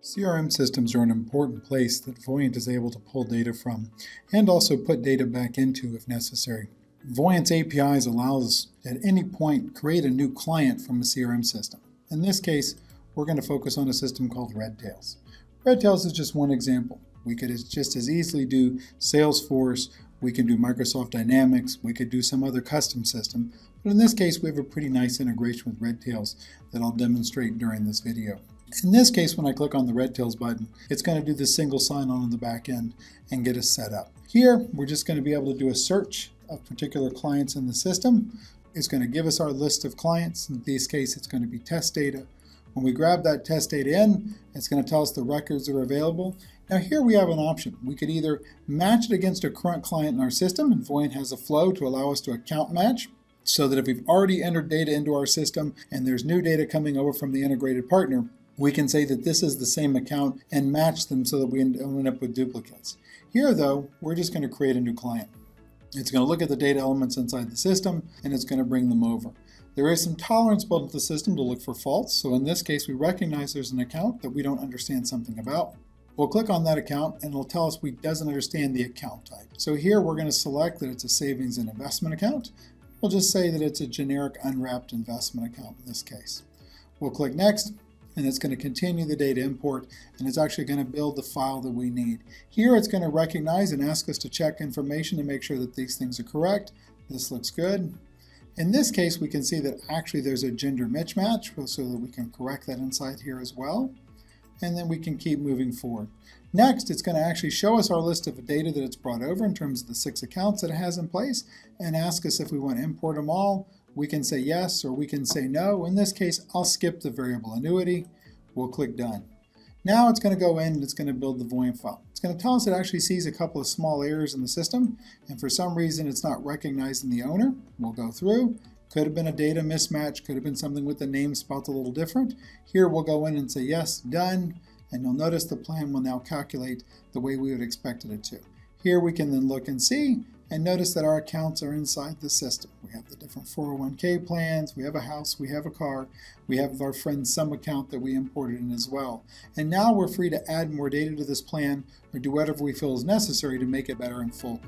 CRM systems are an important place that Voyant is able to pull data from and also put data back into if necessary. Voyant's APIs allows us at any point create a new client from a CRM system. In this case, we're going to focus on a system called Redtails. Redtails is just one example. We could just as easily do Salesforce, we can do Microsoft Dynamics, we could do some other custom system, but in this case we have a pretty nice integration with Redtails that I'll demonstrate during this video. In this case, when I click on the Redtails button, it's going to do the single sign-on the back end and get us set up. Here, we're just going to be able to do a search of particular clients in the system. It's going to give us our list of clients. In this case, it's going to be test data. When we grab that test data in, it's going to tell us the records that are available. Now here we have an option. We could either match it against a current client in our system, and Voyant has a flow to allow us to account match, so that if we've already entered data into our system and there's new data coming over from the integrated partner, we can say that this is the same account and match them so that we don't end up with duplicates. Here though, we're just going to create a new client. It's going to look at the data elements inside the system and it's going to bring them over. There is some tolerance built into the system to look for faults. So in this case, we recognize there's an account that we don't understand something about. We'll click on that account and it'll tell us we doesn't understand the account type. So here we're going to select that it's a savings and investment account. We'll just say that it's a generic unwrapped investment account in this case. We'll click next. And it's going to continue the data import, and it's actually going to build the file that we need. Here it's going to recognize and ask us to check information to make sure that these things are correct. This looks good. In this case, we can see that actually there's a gender mismatch, so that we can correct that inside here as well. And then we can keep moving forward. Next, it's going to actually show us our list of data that it's brought over in terms of the 6 accounts that it has in place, and ask us if we want to import them all. We can say yes or we can say no. In this case, I'll skip the variable annuity. We'll click done. Now it's going to go in and it's going to build the Voyant file. It's going to tell us it actually sees a couple of small errors in the system, and for some reason it's not recognizing the owner. We'll go through. Could have been a data mismatch, could have been something with the name spelled a little different. Here we'll go in and say yes, done, and you'll notice the plan will now calculate the way we would expect it to. Here we can then look and see and notice that our accounts are inside the system. We have the different 401k plans, we have a house, we have a car, we have our friend's sum account that we imported in as well. And now we're free to add more data to this plan or do whatever we feel is necessary to make it better and full.